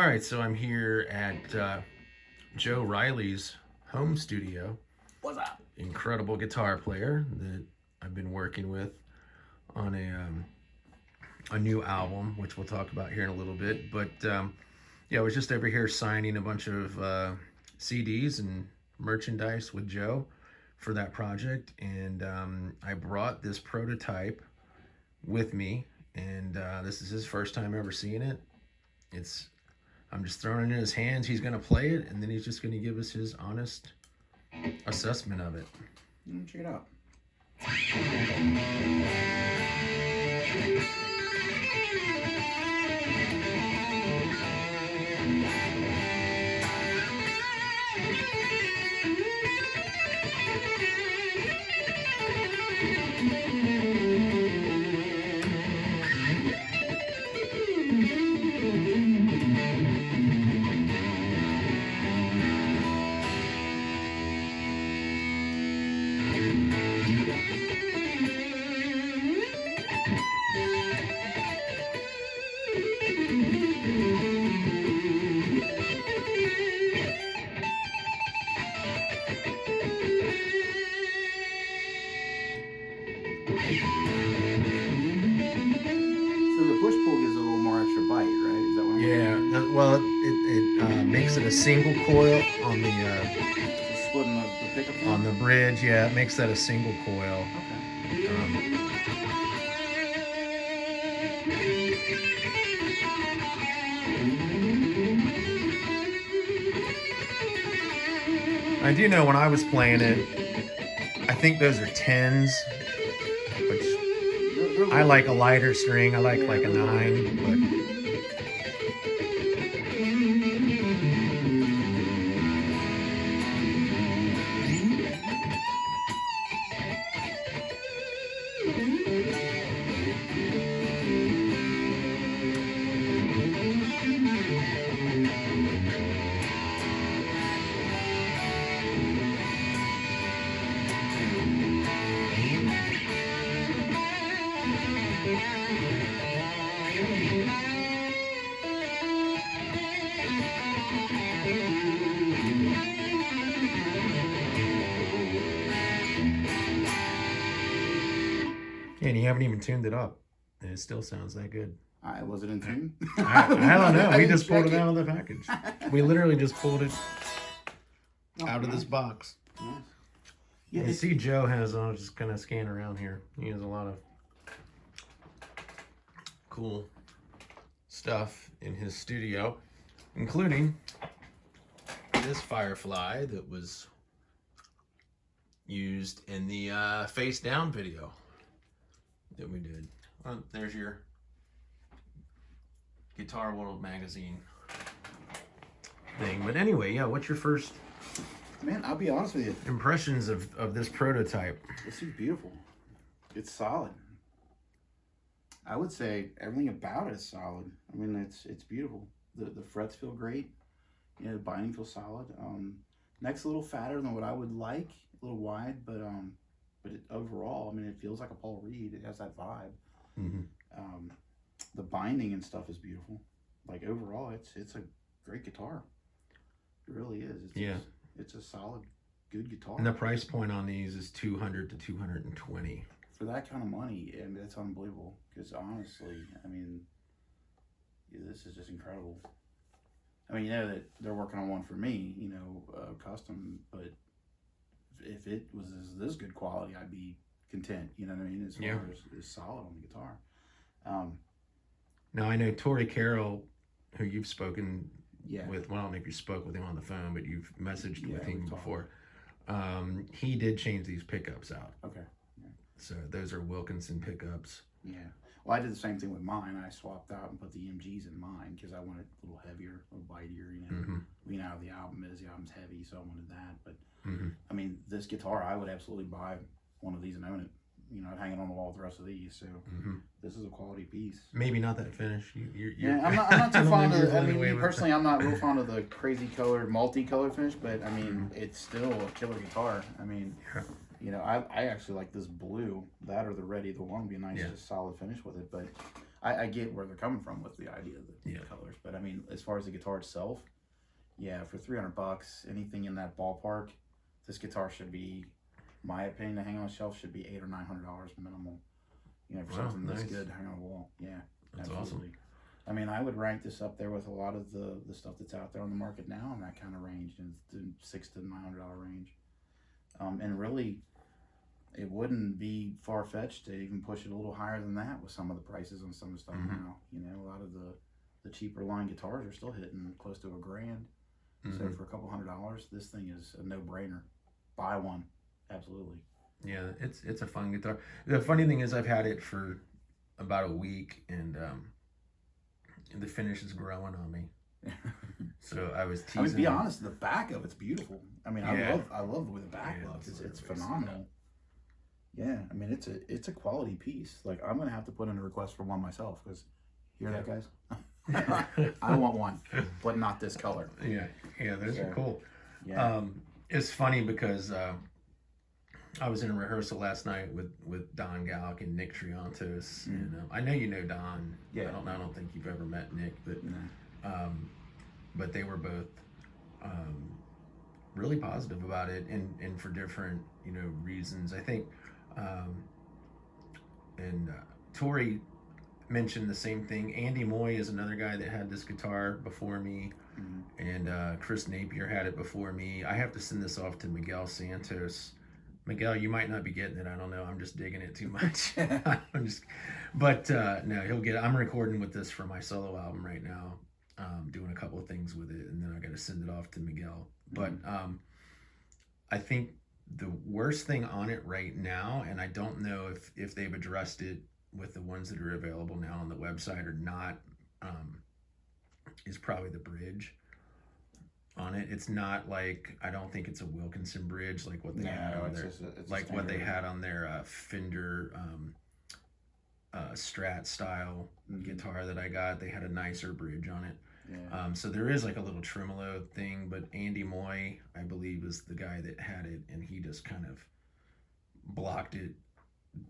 All right, so I'm here at Joe Riley's home studio. What's up? Incredible guitar player that I've been working with on a new album, which we'll talk about here in a little bit. But yeah, I was just over here signing a bunch of CDs and merchandise with Joe for that project, and I brought this prototype with me, and this is his first time ever seeing it. It's I'm just throwing it in his hands. He's going to play it, and then he's just going to give us his honest assessment of it. Check it out. So the push pull gives it a little more extra bite, right? Is that what I'm Yeah, well, it makes it a single coil on the so splitting the pickup? on the bridge. Yeah, it makes that a single coil. Okay. I do know when I was playing it, I think those are tens, which I like a lighter string. I like a nine, but. And you haven't even tuned it up, and it still sounds that good. Was it in tune? I don't know. We just pulled it out of the package. We literally just pulled it out of this box. Nice. Yeah, you see Joe has, I'll just kind of scan around here. He has a lot of cool stuff in his studio, including this Firefly that was used in the Face Down video that we did. There's your Guitar World magazine thing. But anyway, yeah, what's your first Man, I'll be honest with you. impressions of this prototype? This is beautiful. It's solid. I would say everything about it is solid. I mean, it's beautiful. The frets feel great. Yeah, the binding feels solid. Neck's a little fatter than what I would like, a little wide, but overall, I mean, it feels like a Paul Reed. It has that vibe. Mm-hmm. The binding and stuff is beautiful. Like overall, it's a great guitar. It really is. It's a solid, good guitar. And the price point on these is $200 to $220. For that kind of money, and that's unbelievable. Because honestly, I mean, yeah, this is just incredible. I mean, you know that they're working on one for me, custom. But if it was this good quality, I'd be content. You know what I mean? As far as it's solid on the guitar. Now I know Tori Carroll, who you've spoken with. Well, I don't know if you spoke with him on the phone, but you've messaged with him before. He did change these pickups out. Okay. Yeah. So those are Wilkinson pickups. Yeah. Well, I did the same thing with mine. I swapped out and put the MGs in mine because I wanted a little heavier, a little bitier. We know how the album is. The album's heavy, so I wanted that. But I mean, this guitar, I would absolutely buy one of these and own it. I'd hang it on the wall with the rest of these. So this is a quality piece. Maybe not that finish. I'm not too fond of. I mean, me personally, I'm not real fond of the crazy color, multi-color finish. But I mean, it's still a killer guitar. I mean, I actually like this blue. That or the red, either one would be a nice, just solid finish with it. But I get where they're coming from with the idea of the Yeah. colors, but I mean, as far as the guitar itself, yeah, for $300, anything in that ballpark, this guitar should be, my opinion, to hang on a shelf should be $800 or $900 minimal. You know, for Wow, something this nice. good to hang on a wall. Yeah, That's absolutely. awesome. I mean, I would rank this up there with a lot of the stuff that's out there on the market now in that kind of range, in the $600 to $900 range. And really, it wouldn't be far fetched to even push it a little higher than that with some of the prices on some of the stuff now. You know, a lot of the cheaper line guitars are still hitting close to $1,000. So for a couple $100, this thing is a no brainer. Buy one, absolutely. Yeah, it's a fun guitar. The funny thing is, I've had it for about a week, and the finish is growing on me. So I was teasing. I mean, be honest, the back of it's beautiful. I mean, Yeah. I love the way the back Yeah, looks. that's It's what I phenomenal. Yeah, I mean, it's a quality piece. Like, I'm gonna have to put in a request for one myself, because hear that, guys? I want one, but not this color. Yeah, yeah, those are cool. Yeah. It's funny because I was in a rehearsal last night with Don Gallic and Nick Triantos, and I know you know Don. Yeah. I don't think you've ever met Nick, No. but they were both really positive about it, and for different reasons. I think, and Tori mentioned the same thing. Andy Moy is another guy that had this guitar before me, and Chris Napier had it before me. I have to send this off to Miguel Santos. Miguel, you might not be getting it. I don't know. I'm just digging it too much. But no, he'll get it. I'm recording with this for my solo album right now, doing a couple of things with it, and then I got to send it off to Miguel. But I think the worst thing on it right now, and I don't know if they've addressed it with the ones that are available now on the website or not, is probably the bridge on it. It's not like, I don't think it's a Wilkinson bridge like what they had on their, like what they had on their Fender Strat style guitar that I got. They had a nicer bridge on it. Yeah. So there is like a little tremolo thing, but Andy Moy, I believe, is the guy that had it, and he just kind of blocked it,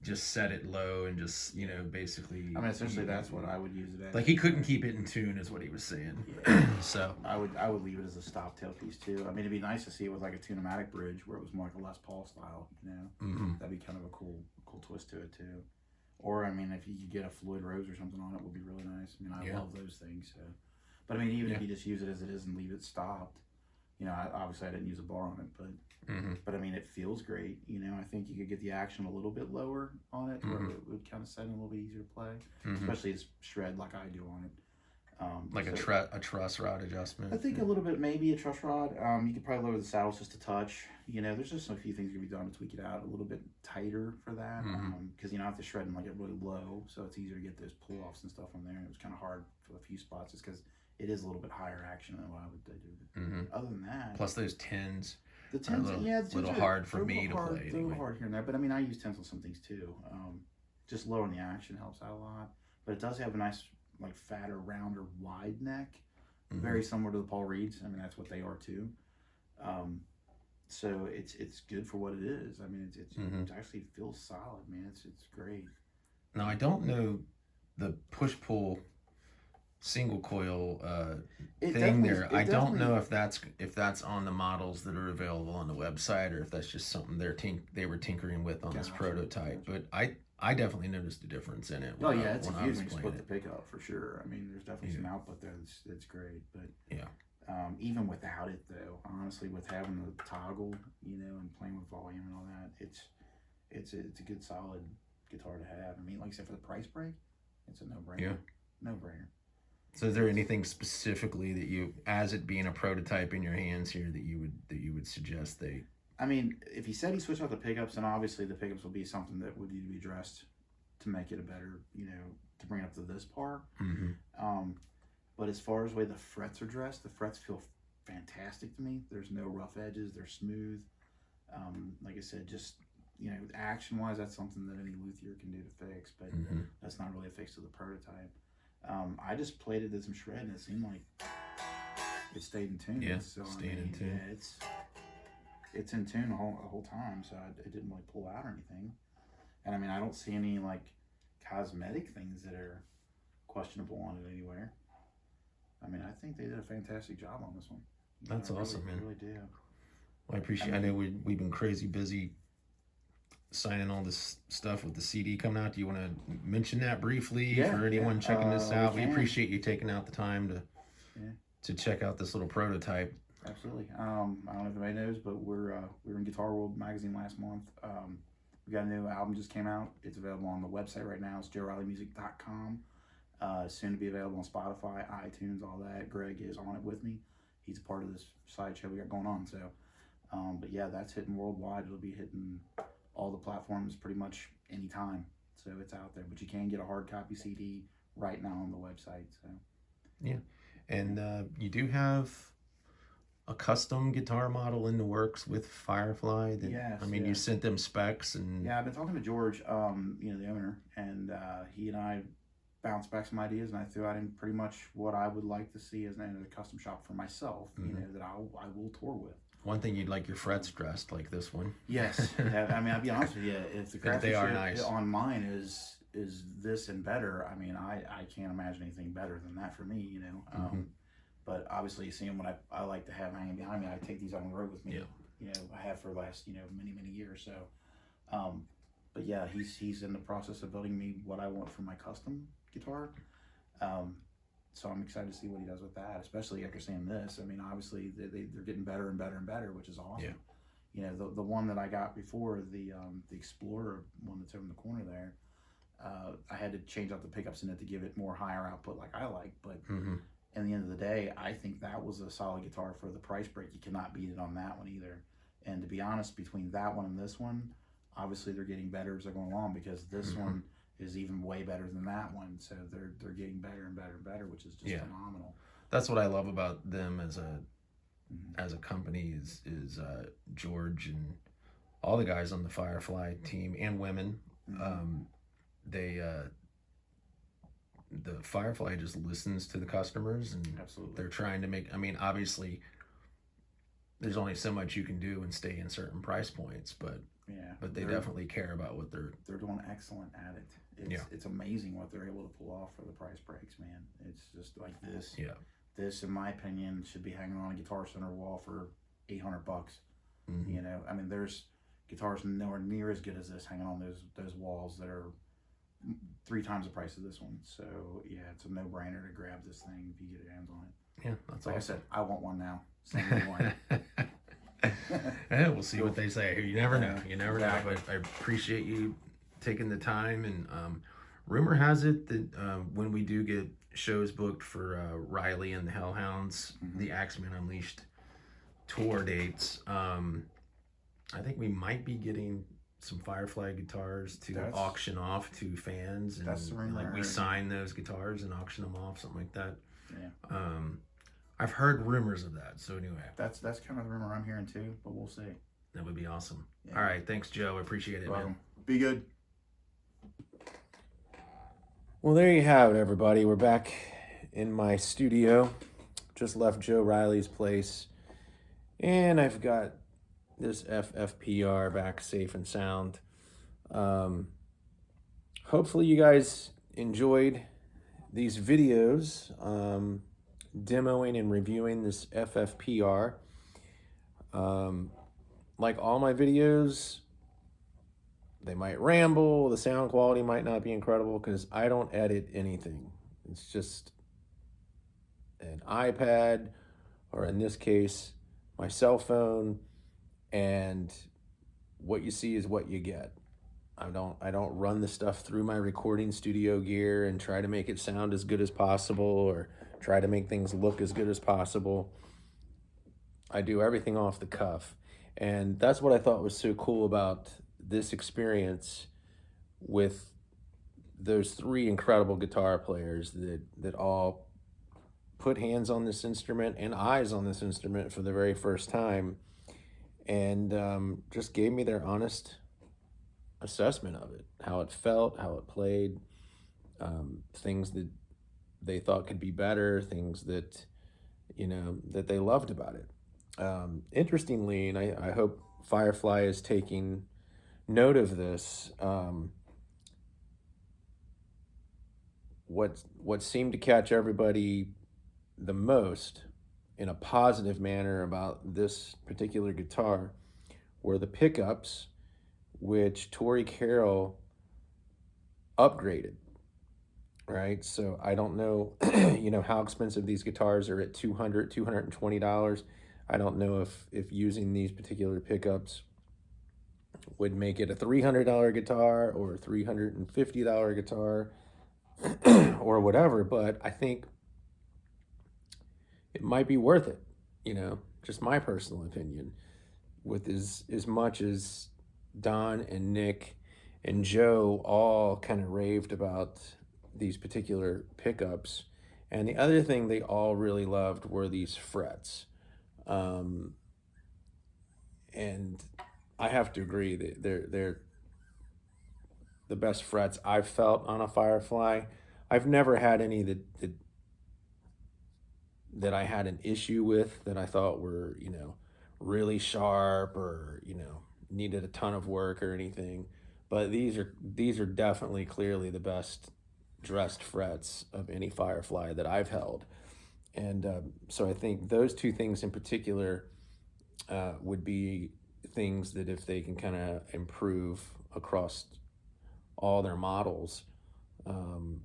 just set it low, and just basically. I mean, essentially, that's what I would use it as. Like, he couldn't keep it in tune, is what he was saying. Yeah. So I would leave it as a stop tail piece too. I mean, it'd be nice to see it with like a Tune-o-matic bridge where it was more like a Les Paul style. That'd be kind of a cool twist to it too. Or I mean, if you could get a Floyd Rose or something on it, would be really nice. I mean, I love those things. So, but I mean, even if you just use it as it is and leave it stopped, obviously I didn't use a bar on it, but I mean, it feels great. I think you could get the action a little bit lower on it, where it would kind of set in a little bit easier to play, especially as shred like I do on it. Like a truss rod adjustment. I think a little bit, maybe a truss rod. You could probably lower the saddles just a touch. There's just a few things that can be done to tweak it out a little bit tighter for that. Because I have to shred and like it really low, so it's easier to get those pull offs and stuff on there. And it was kind of hard for a few spots, just because it is a little bit higher action than what I would do. Other than that, plus those tins. The tins, the tins are hard for me to play. They're a little hard here and there, but I mean, I use tins on some things too. Just lowering the action helps out a lot, but it does have a nice, like, fatter, rounder, wide neck, very similar to the Paul Reeds. I mean, that's what they are too. So it's good for what it is. I mean, it actually feels solid, man. It's great. Now, I don't know the push pull single coil thing there. I don't know if that's on the models that are available on the website, or if that's just something they were tinkering with on this prototype. But I definitely noticed a difference in it. Oh yeah, it's huge when you split the pickup, for sure. I mean, there's definitely some output there that's great, but even without it though, honestly, with having the toggle, and playing with volume and all that, it's a good solid guitar to have. I mean, like I said, for the price break, it's a no-brainer. Yeah. No-brainer. So is there anything specifically that you, as it being a prototype in your hands here, that you would suggest they? I mean, if he said he switched out the pickups, then obviously the pickups will be something that would need to be addressed to make it a better, to bring it up to this par. But as far as the way the frets are dressed, the frets feel fantastic to me. There's no rough edges. They're smooth. Like I said, just, action-wise, that's something that any luthier can do to fix, but that's not really a fix to the prototype. I just played it as some shred, and it seemed like it stayed in tune. Yeah, so, stayed in tune. Yeah, it's in tune the whole time, so it didn't really pull out or anything. And I mean, I don't see any like cosmetic things that are questionable on it anywhere. I mean, I think they did a fantastic job on this one. That's I really, awesome, man. really do. Well, I appreciate. I know we've been crazy busy signing all this stuff with the CD coming out. Do you want to mention that briefly for anyone checking this out? We appreciate you taking out the time to check out this little prototype. Absolutely. I don't know if anybody knows, but we were in Guitar World magazine last month. We got a new album just came out. It's available on the website right now. It's joerileymusic.com. Soon to be available on Spotify, iTunes, all that. Greg is on it with me. He's a part of this sideshow we got going on. So, but yeah, that's hitting worldwide. It'll be hitting all the platforms pretty much anytime. So it's out there. But you can get a hard copy CD right now on the website. So yeah, and you do have a custom guitar model in the works with Firefly. Yes, I mean, you sent them specs and yeah, I've been talking to George, the owner, and he and I bounced back some ideas, and I threw out in pretty much what I would like to see as a custom shop for myself. That I will tour with. One thing, you'd like your frets dressed like this one. Yes, I mean, I'll be honest with you, if the craftsmanship nice. on mine is this and better, I mean, I can't imagine anything better than that for me. But obviously, you see them what I like to have hanging behind me. I take these on the road with me. Yeah. I have for the last many years. So, but yeah, he's in the process of building me what I want for my custom guitar. So I'm excited to see what he does with that, especially after seeing this. I mean, obviously they're getting better and better and better, which is awesome. Yeah. The one that I got before, the Explorer one that's over in the corner there, I had to change out the pickups in it to give it more higher output like I like, but. At the end of the day, I think that was a solid guitar for the price break. You cannot beat it on that one either. And to be honest, between that one and this one, obviously they're getting better as they're going along, because this one is even way better than that one. So they're getting better and better and better, which is just phenomenal. That's what I love about them as a company is George and all the guys on the Firefly team and women. The Firefly just listens to the customers, and they're trying to make, I mean, obviously there's only so much you can do and stay in certain price points, but they definitely care about what they're doing excellent at it. It's amazing what they're able to pull off for the price breaks, man. It's just like this. This, in my opinion, should be hanging on a Guitar Center wall for $800. I mean, there's guitars nowhere near as good as this hanging on those walls that are 3 times the price of this one. So yeah, it's a no-brainer to grab this thing if you get your hands on it. Yeah, that's like awesome. I said, I want one now. Send me one. Yeah, we'll see what they say. You never know. You never know. But I appreciate you taking the time. And rumor has it that when we do get shows booked for Riley and the Hellhounds, the Axeman Unleashed tour dates, I think we might be getting some Firefly guitars to auction off to fans, and that's the rumor. Like we sign those guitars and auction them off, something like that. Yeah. I've heard rumors of that. So anyway, that's kind of the rumor I'm hearing too, but we'll see. That would be awesome. Yeah. All right, thanks, Joe. I appreciate it, man. Be good. Well, there you have it, everybody. We're back in my studio. Just left Joe Riley's place, and I've got this FFPR back safe and sound. Hopefully you guys enjoyed these videos demoing and reviewing this FFPR. Like all my videos, they might ramble, the sound quality might not be incredible because I don't edit anything. It's just an iPad, or in this case, my cell phone, and what you see is what you get. I don't run the stuff through my recording studio gear and try to make it sound as good as possible or try to make things look as good as possible. I do everything off the cuff. And that's what I thought was so cool about this experience with those 3 incredible guitar players that all put hands on this instrument and eyes on this instrument for the very first time, and just gave me their honest assessment of it, how it felt, how it played, things that they thought could be better, things that, that they loved about it. Interestingly, and I hope Firefly is taking note of this, what seemed to catch everybody the most in a positive manner about this particular guitar were the pickups, which Tori Carroll upgraded. Right, so I don't know, how expensive these guitars are at $220. I don't know if using these particular pickups would make it a $300 guitar or a $350 guitar or whatever, but I think it might be worth it, just my personal opinion. With as much as Don and Nick and Joe all kind of raved about these particular pickups. And the other thing they all really loved were these frets. Um, and I have to agree that they're the best frets I've felt on a Firefly. I've never had any that I had an issue with that I thought were, really sharp or, needed a ton of work or anything. But these are definitely clearly the best dressed frets of any Firefly that I've held. And so I think those two things in particular would be things that if they can kind of improve across all their models, um,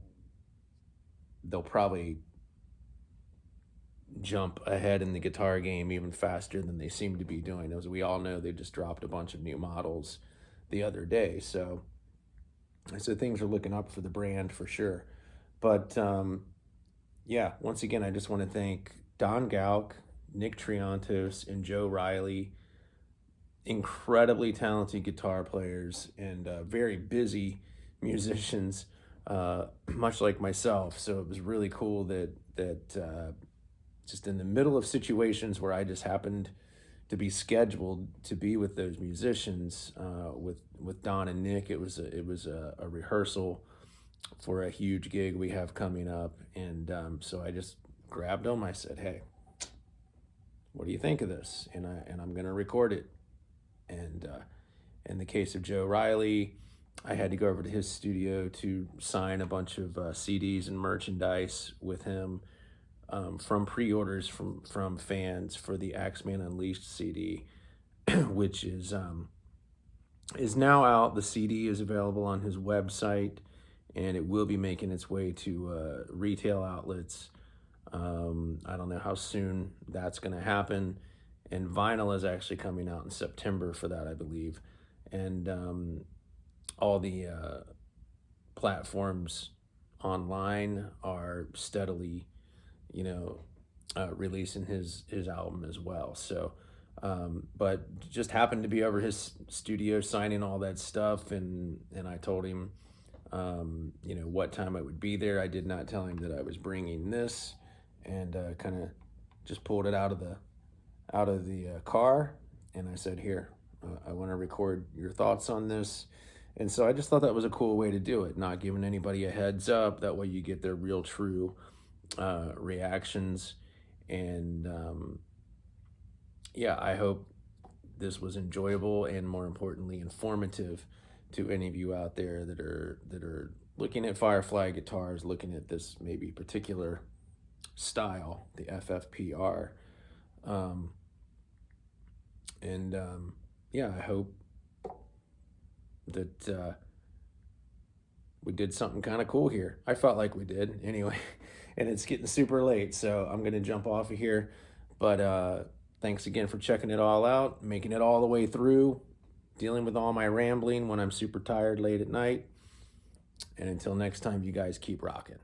they'll probably jump ahead in the guitar game even faster than they seem to be doing. As we all know, they just dropped a bunch of new models the other day. So things are looking up for the brand for sure. But yeah, once again, I just want to thank Don Gauk, Nick Triantos, and Joe Riley, incredibly talented guitar players and very busy musicians, much like myself. So it was really cool that just in the middle of situations where I just happened to be scheduled to be with those musicians, with Don and Nick. It was a rehearsal for a huge gig we have coming up, and so I just grabbed them. I said, "Hey, what do you think of this?" And I'm gonna record it. And in the case of Joe Riley, I had to go over to his studio to sign a bunch of CDs and merchandise with him, from pre-orders from fans for the Axeman Unleashed CD, which is now out. The CD is available on his website, and it will be making its way to retail outlets. I don't know how soon that's going to happen. And vinyl is actually coming out in September for that, I believe. And all the platforms online are steadily, releasing his album as well. So, but just happened to be over his studio signing all that stuff, and I told him, what time I would be there. I did not tell him that I was bringing this, and kind of just pulled it out of the car, and I said, "Here, I want to record your thoughts on this." And so I just thought that was a cool way to do it, not giving anybody a heads up. That way you get their real, true reactions. And yeah, I hope this was enjoyable and, more importantly, informative to any of you out there that are looking at Firefly guitars, looking at this maybe particular style, the FFPR. Um, and yeah, I hope that we did something kind of cool here. I felt like we did anyway. And it's getting super late, so I'm going to jump off of here. But thanks again for checking it all out, making it all the way through, dealing with all my rambling when I'm super tired late at night. And until next time, you guys keep rocking.